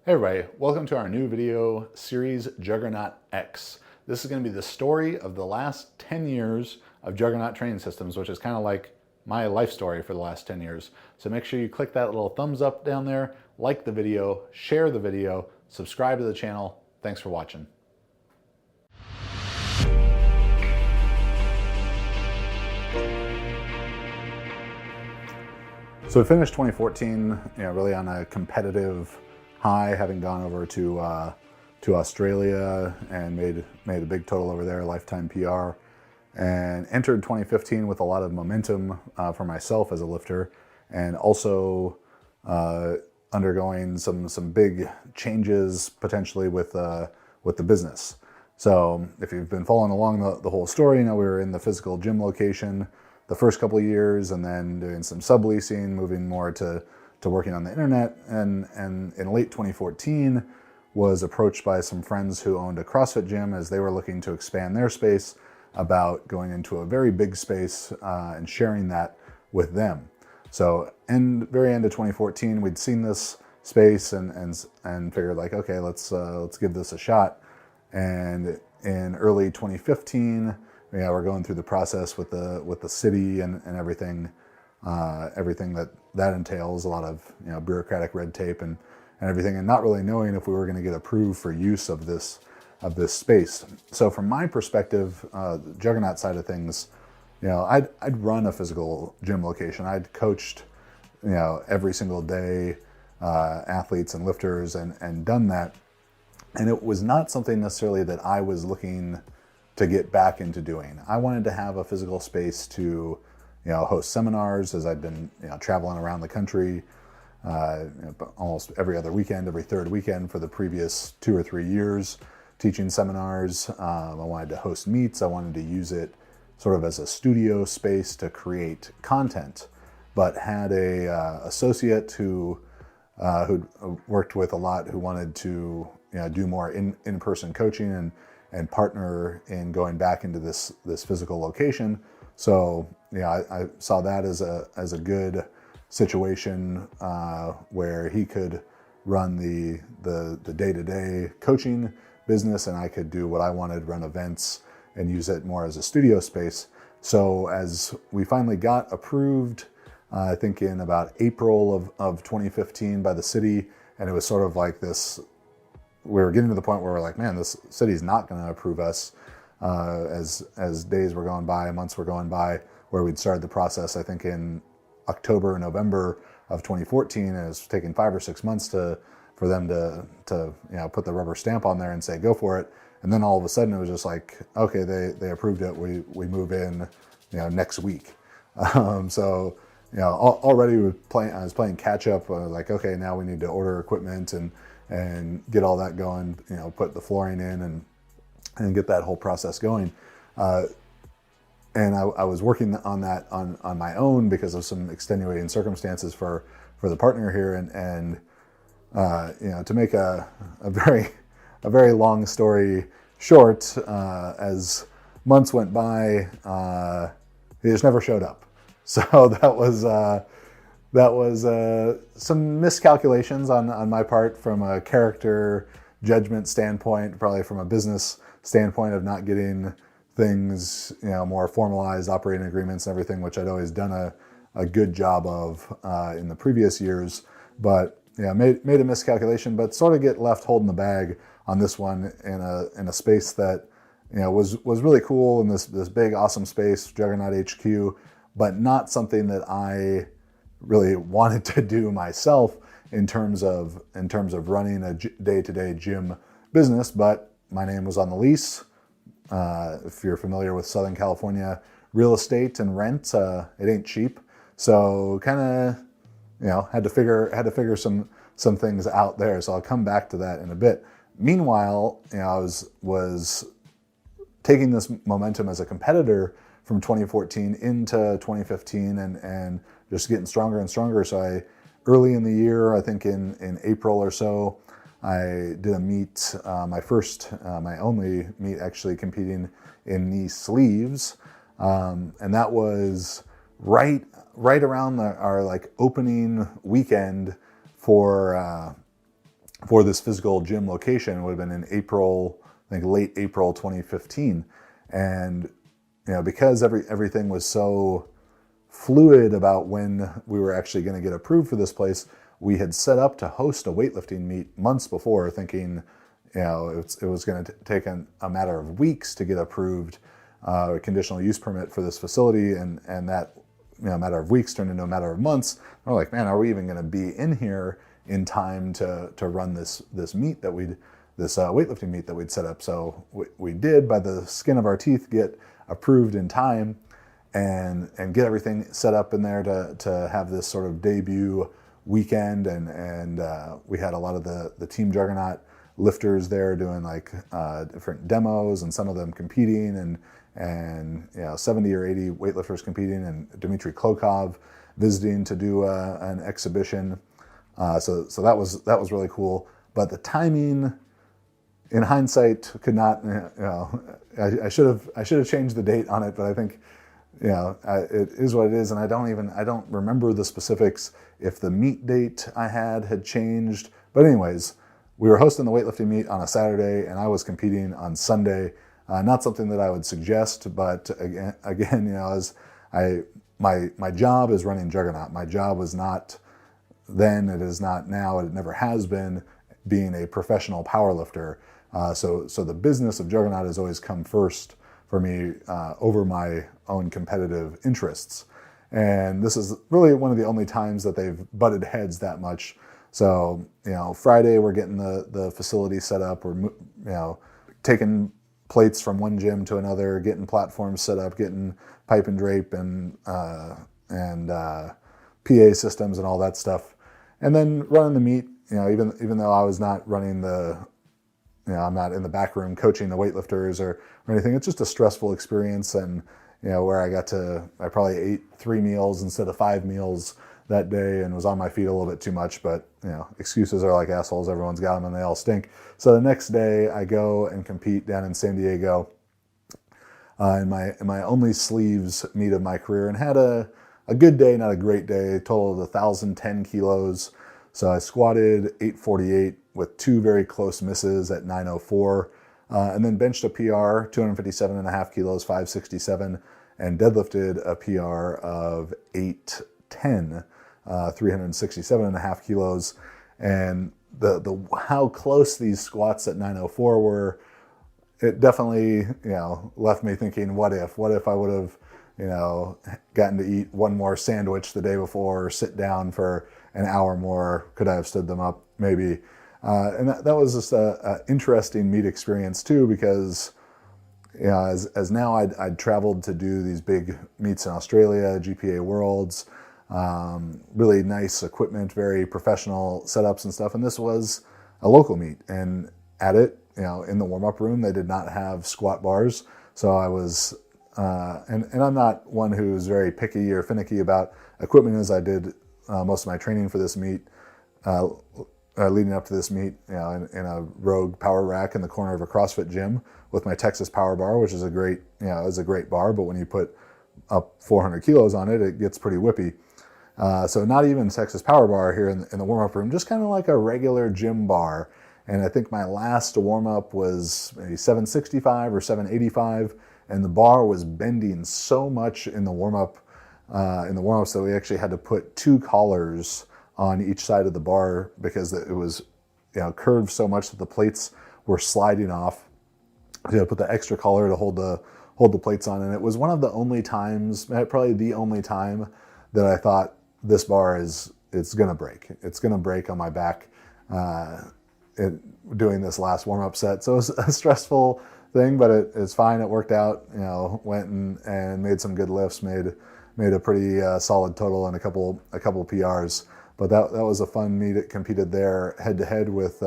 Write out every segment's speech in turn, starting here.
Hey everybody, welcome to our new video series, Juggernaut X. This is going to be the story of the last 10 years of Juggernaut Training Systems, which is kind of like my life story for the last 10 years. So make sure you click that little thumbs up down there, like the video, share the video, subscribe to the channel. Thanks for watching. So we finished 2014, really on a competitive high, having gone over to Australia and made a big total over there, lifetime PR, and entered 2015 with a lot of momentum for myself as a lifter, and also undergoing some big changes potentially with the business. So if you've been following along the whole story, we were in the physical gym location the first couple of years, and then doing some subleasing, moving more to working on the internet, and in late 2014 was approached by some friends who owned a CrossFit gym as they were looking to expand their space about going into a very big space and sharing that with them. So very end of 2014, we'd seen this space and figured like, okay, let's give this a shot. And in early 2015, we're going through the process with the city and everything, everything that entails, a lot of bureaucratic red tape and everything, and not really knowing if we were going to get approved for use of this space. So from my perspective, the Juggernaut side of things, I'd run a physical gym location. I'd coached every single day athletes and lifters and done that, and it was not something necessarily that I was looking to get back into doing. I wanted to have a physical space to host seminars, as I'd been traveling around the country almost every other weekend, every third weekend for the previous 2 or 3 years, teaching seminars. I wanted to host meets. I wanted to use it sort of as a studio space to create content, but had a associate who worked with a lot, who wanted to do more in-person coaching and partner in going back into this physical location. So I saw that as a good situation where he could run the day-to-day coaching business, and I could do what I wanted, run events and use it more as a studio space. So as we finally got approved, I think in about April of 2015 by the city, and it was sort of like this, we were getting to the point where we're like, man, this city's not going to approve us. As days were going by, months were going by, where we'd started the process, I think in October, November of 2014, and it was taking 5 or 6 months for them to put the rubber stamp on there and say go for it. And then all of a sudden it was just like, okay, they approved it. We move in next week. So already I was playing catch up. Like, okay, now we need to order equipment and get all that going. Put the flooring in and get that whole process going. And I was working on that on my own because of some extenuating circumstances for the partner here, and to make a very long story short, as months went by, he just never showed up. So that was some miscalculations on my part from a character judgment standpoint, probably from a business standpoint of not getting things, more formalized operating agreements and everything, which I'd always done a good job of in the previous years. But made a miscalculation, but sort of get left holding the bag on this one in a space that was really cool, in this big awesome space, Juggernaut HQ, but not something that I really wanted to do myself in terms of running a day-to-day gym business. But my name was on the lease. If you're familiar with Southern California real estate and rent, it ain't cheap. So kind of, had to figure some things out there. So I'll come back to that in a bit. Meanwhile, I was taking this momentum as a competitor from 2014 into 2015 and just getting stronger and stronger. So early in the year, I think in April or so, I did a meet, my only meet actually, competing in knee sleeves. And that was right around our like opening weekend for for this physical gym location. It would have been in April, I think late April 2015. And because everything was so fluid about when we were actually going to get approved for this place, we had set up to host a weightlifting meet months before, thinking it was going to take a matter of weeks to get approved, a conditional use permit for this facility, and that matter of weeks turned into a matter of months. We're like, man, are we even going to be in here in time to run this meet that this weightlifting meet that we'd set up? So we did, by the skin of our teeth, get approved in time and get everything set up in there to have this sort of debut weekend. And we had a lot of the Team Juggernaut lifters there doing like different demos, and some of them competing, and 70 or 80 weightlifters competing, and Dmitry Klokov visiting to do an exhibition. So that was really cool. But the timing, in hindsight, could not. I should have changed the date on it, but I think it is what it is, and I don't remember the specifics if the meet date I had changed. But anyways, we were hosting the weightlifting meet on a Saturday, and I was competing on Sunday. Not something that I would suggest, but again, as my job is running Juggernaut. My job was not then, it is not now, it never has been, being a professional powerlifter. So the business of Juggernaut has always come first for me over my own competitive interests. And this is really one of the only times that they've butted heads that much. So, Friday we're getting the facility set up. We're, taking plates from one gym to another, getting platforms set up, getting pipe and drape and PA systems and all that stuff. And then running the meet, even though I was not running I'm not in the back room coaching the weightlifters or anything. It's just a stressful experience, and where I probably ate 3 meals instead of 5 meals that day, and was on my feet a little bit too much. But excuses are like assholes. Everyone's got them, and they all stink. So the next day, I go and compete down in San Diego in my only sleeves meet of my career, and had a good day, not a great day. Total of 1,010 kilos. So I squatted 848 with 2 very close misses at 904, and then benched a PR, 257.5 kilos, 567, and deadlifted a PR of 810, 367.5 kilos. And the how close these squats at 904 were, it definitely left me thinking, what if I would have gotten to eat one more sandwich the day before, or sit down for an hour more? Could I have stood them up? Maybe. And that was just a interesting meet experience too, because as now I'd traveled to do these big meets in Australia, GPA Worlds, really nice equipment, very professional setups and stuff. And this was a local meet, and at it, in the warm-up room, they did not have squat bars. So I was, and I'm not one who's very picky or finicky about equipment, as I did most of my training for this meet, leading up to this meet, in a Rogue power rack in the corner of a CrossFit gym with my Texas power bar, which is a great bar, but when you put up 400 kilos on it, it gets pretty whippy. So not even Texas power bar here in the warm-up room, just kind of like a regular gym bar. And I think my last warm-up was maybe 765 or 785, and the bar was bending so much in the warm-up, so we actually had to put 2 collars on each side of the bar, because it was curved so much that the plates were sliding off. So you had to put the extra collar to hold the plates on. And it was one of the only times, probably the only time, that I thought, this bar it's gonna break. It's gonna break on my back doing this last warm-up set. So it was a stressful thing, but it's fine. It worked out. Went and made some good lifts, made a pretty solid total and a couple PRs. But that was a fun meet. It competed there head-to-head with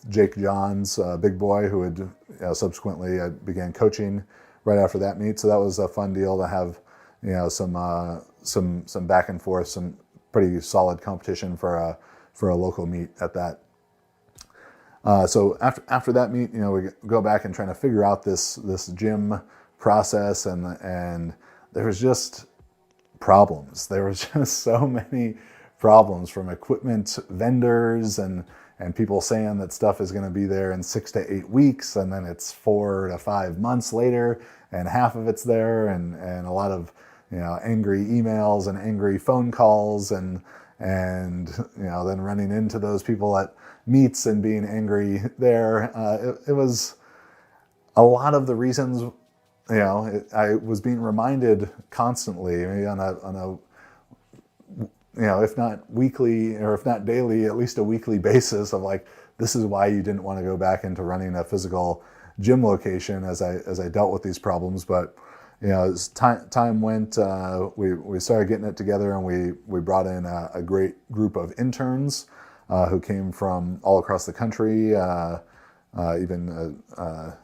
Jake Johns, big boy, who had subsequently I began coaching right after that meet. So that was a fun deal to have, some back and forth, some pretty solid competition for a local meet at that. So after that meet, we go back and trying to figure out this gym process, and there was just problems. There was just so many problems, from equipment vendors and and people saying that stuff is going to be there in 6 to 8 weeks, and then it's 4 to 5 months later, and half of it's there, and a lot of angry emails and angry phone calls, and then running into those people at meets and being angry there. It was a lot of the reasons. I was being reminded constantly, on a if not weekly or if not daily, at least a weekly basis of like, this is why you didn't want to go back into running a physical gym location as I dealt with these problems. But as time went, we started getting it together, and we brought in a great group of interns who came from all across the country. I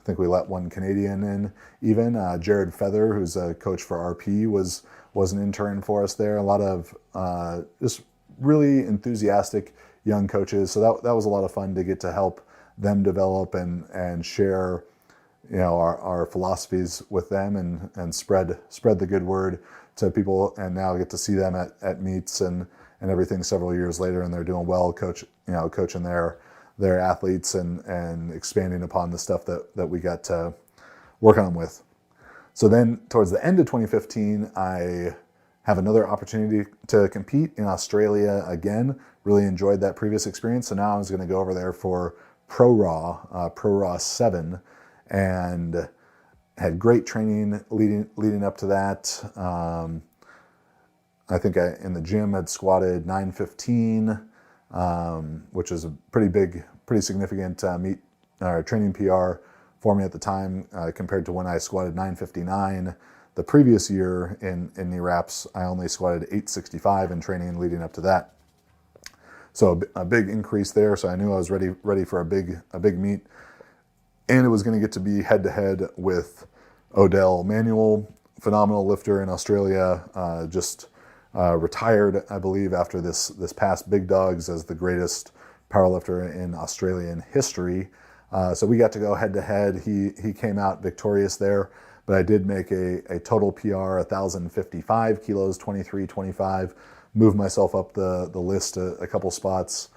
think we let one Canadian in. Even Jared Feather, who's a coach for RP, was an intern for us there. A lot of just really enthusiastic young coaches. So that was a lot of fun to get to help them develop and share our philosophies with them, and spread the good word to people, and now get to see them at meets and everything several years later, and they're doing well, coaching their athletes and expanding upon the stuff that we got to work on with. So then towards the end of 2015, I have another opportunity to compete in Australia again. Really enjoyed that previous experience. So now I was going to go over there for Pro Raw 7, and had great training leading up to that. I think in the gym had squatted 915, which is a pretty significant meet or training PR for me at the time, compared to when I squatted 959 the previous year in knee wraps. I only squatted 865 in training leading up to that. So a big increase there. So I knew I was ready for a big meet, and it was going to get to be head to head with Odell Manuel, phenomenal lifter in Australia, just retired, I believe, after this past Big Dogs as the greatest powerlifter in Australian history. So we got to go head to head. He came out victorious there, but I did make a total PR, 1,055 kilos, 23.25. Moved myself up the list a couple spots.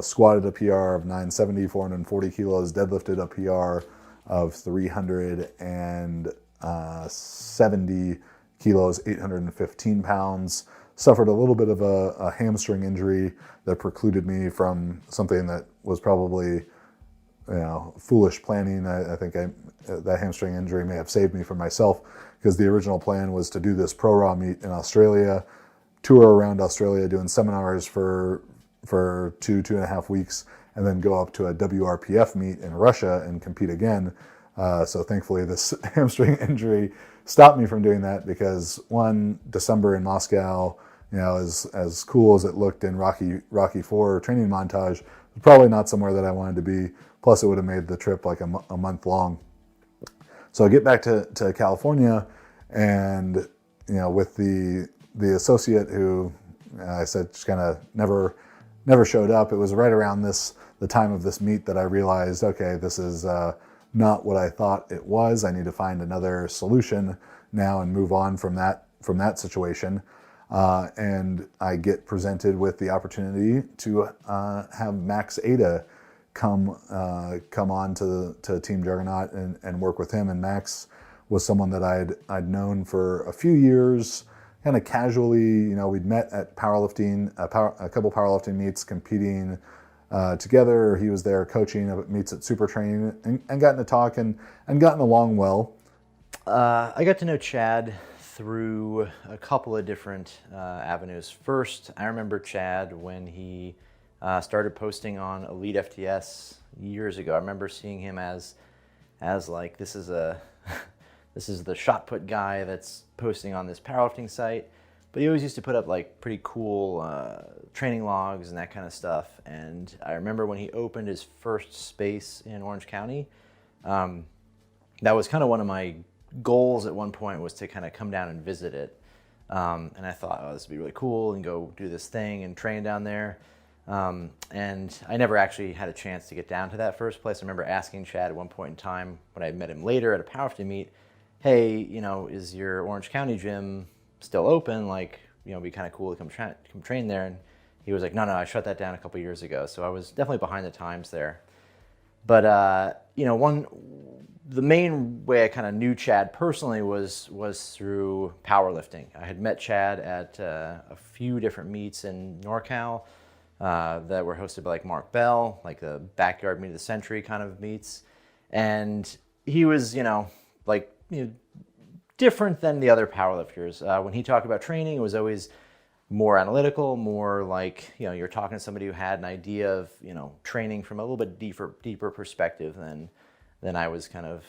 Squatted a PR of 970, 440 kilos. Deadlifted a PR of 370 kilos, 815 pounds. Suffered a little bit of a hamstring injury that precluded me from something that was probably foolish planning. I think that hamstring injury may have saved me from myself, because the original plan was to do this Pro Raw meet in Australia, tour around Australia doing seminars for 2.5 weeks, and then go up to a WRPF meet in Russia and compete again. So thankfully this hamstring injury stopped me from doing that, because December in Moscow, as cool as it looked in Rocky IV training montage, was probably not somewhere that I wanted to be. Plus it would have made the trip like a month long. So I get back to California, and with the associate who I said just kind of never showed up. It was right around the time of this meet that I realized, okay, this is not what I thought it was. I need to find another solution now and move on from that situation. And I get presented with the opportunity to have Max Ada come on to Team Juggernaut and work with him. And Max was someone that I'd known for a few years, kind of casually. We'd met at powerlifting, a couple powerlifting meets, competing together. He was there coaching at meets at Super Training, and gotten to talk and gotten along well. I got to know Chad through a couple of different avenues. First, I remember Chad when he started posting on Elite FTS years ago. I remember seeing him as like, this is the shot put guy that's posting on this powerlifting site. But he always used to put up like pretty cool training logs and that kind of stuff. And I remember when he opened his first space in Orange County, that was kind of one of my goals at one point, was to kind of come down and visit it. And I thought, oh, this would be really cool, and go do this thing and train down there. And I never actually had a chance to get down to that first place. I remember asking Chad at one point in time, when I met him later at a powerlifting meet, hey, is your Orange County gym still open? Like, it'd be kind of cool to come train there. And he was like, no, I shut that down a couple years ago. So I was definitely behind the times there. But the main way I kind of knew Chad personally was through powerlifting. I had met Chad at a few different meets in NorCal that were hosted by like Mark Bell, like the backyard meet of the century kind of meets. And he was, different than the other powerlifters. When he talked about training, it was always more analytical, more like, you're talking to somebody who had an idea of, training from a little bit deeper perspective than I was kind of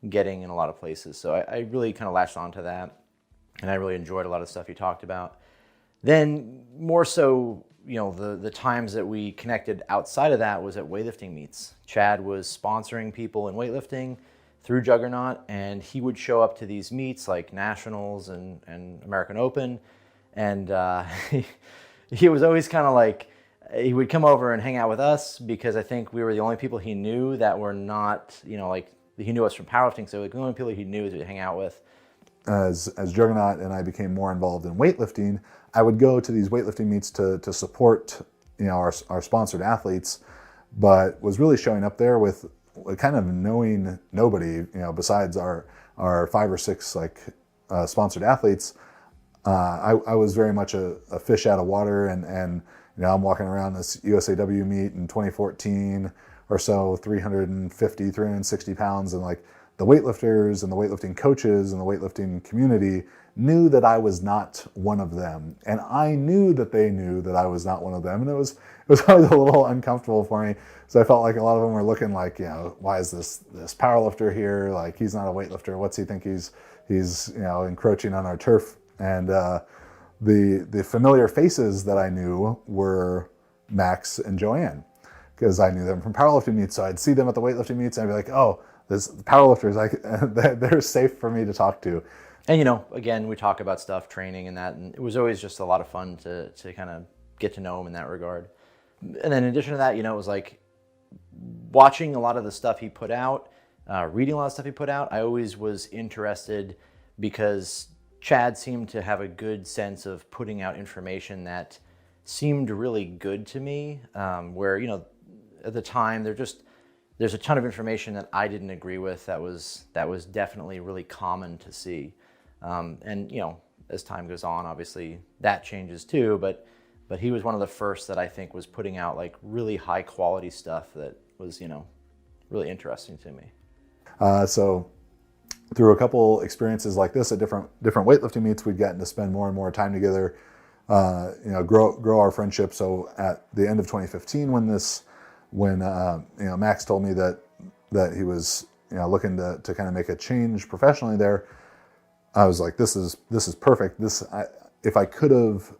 getting in a lot of places. So I really kind of latched onto that, and I really enjoyed a lot of stuff he talked about. Then more so, the times that we connected outside of that was at weightlifting meets. Chad was sponsoring people in weightlifting through Juggernaut, and he would show up to these meets like Nationals and American Open, and he was always kind of like, he would come over and hang out with us because I think we were the only people he knew that were not, he knew us from powerlifting, so like the only people he knew to hang out with. As Juggernaut and I became more involved in weightlifting, I would go to these weightlifting meets to support, our sponsored athletes, but was really showing up there with kind of knowing nobody, besides our 5 or 6 sponsored athletes. I was very much a fish out of water, and I'm walking around this USAW meet in 2014 or so, 360 pounds, and like the weightlifters and the weightlifting coaches and the weightlifting community knew that I was not one of them, and I knew that they knew that I was not one of them, and it was always a little uncomfortable for me. So I felt like a lot of them were looking like, why is this powerlifter here? Like, he's not a weightlifter. What's he think he's encroaching on our turf? And the familiar faces that I knew were Max and Joanne, because I knew them from powerlifting meets. So I'd see them at the weightlifting meets, and I'd be like, oh, this powerlifters, they're safe for me to talk to. And again, we talk about stuff, training and that, and it was always just a lot of fun to kind of get to know him in that regard. And then in addition to that, it was like watching a lot of the stuff he put out, reading a lot of stuff he put out. I always was interested because Chad seemed to have a good sense of putting out information that seemed really good to me, where, at the time there's a ton of information that I didn't agree with that was definitely really common to see. And, as time goes on, obviously that changes too, but he was one of the first that I think was putting out like really high quality stuff that was, really interesting to me. So through a couple experiences like this at different weightlifting meets, we've gotten to spend more and more time together, grow our friendship. So at the end of 2015, when Max told me that he was looking to kind of make a change professionally there, I was like, this is perfect. If I could have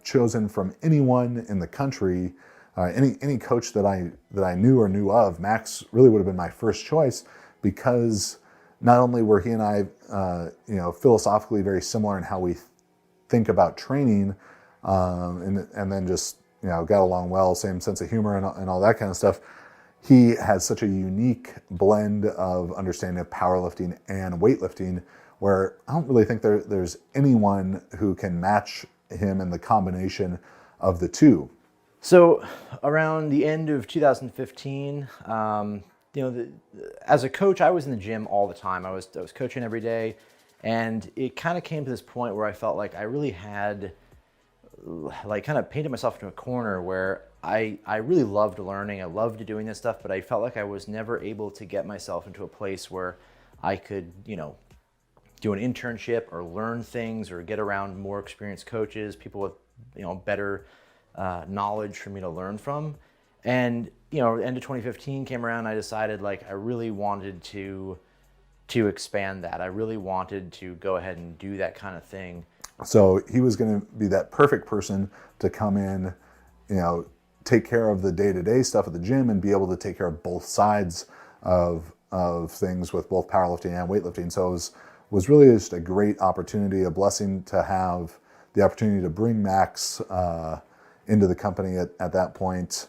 chosen from anyone in the country, any coach that I knew or knew of, Max really would have been my first choice, because not only were he and I philosophically very similar in how we think about training, and then just got along well, same sense of humor and all that kind of stuff. He has such a unique blend of understanding of powerlifting and weightlifting, where I don't really think there's anyone who can match him in the combination of the two. So around the end of 2015, as a coach, I was in the gym all the time. I was coaching every day, and it kind of came to this point where I felt like I really had kind of painted myself into a corner where I really loved learning. I loved doing this stuff, but I felt like I was never able to get myself into a place where I could, do an internship or learn things or get around more experienced coaches, people with, better knowledge for me to learn from. And, end of 2015 came around, I decided I really wanted to expand that. I really wanted to go ahead and do that kind of thing. So he was going to be that perfect person to come in, take care of the day-to-day stuff at the gym and be able to take care of both sides of things with both powerlifting and weightlifting. So it was really just a great opportunity, a blessing to have the opportunity to bring Max into the company at that point.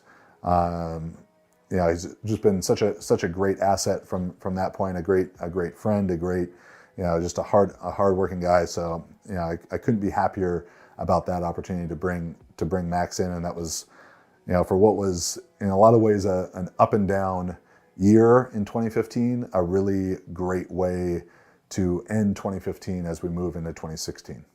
He's just been such a great asset from that point, a great friend, a great, just a hardworking guy. So, I couldn't be happier about that opportunity to bring to bring Max in, and that was, for what was in a lot of ways an up and down year in 2015, a really great way to end 2015 as we move into 2016.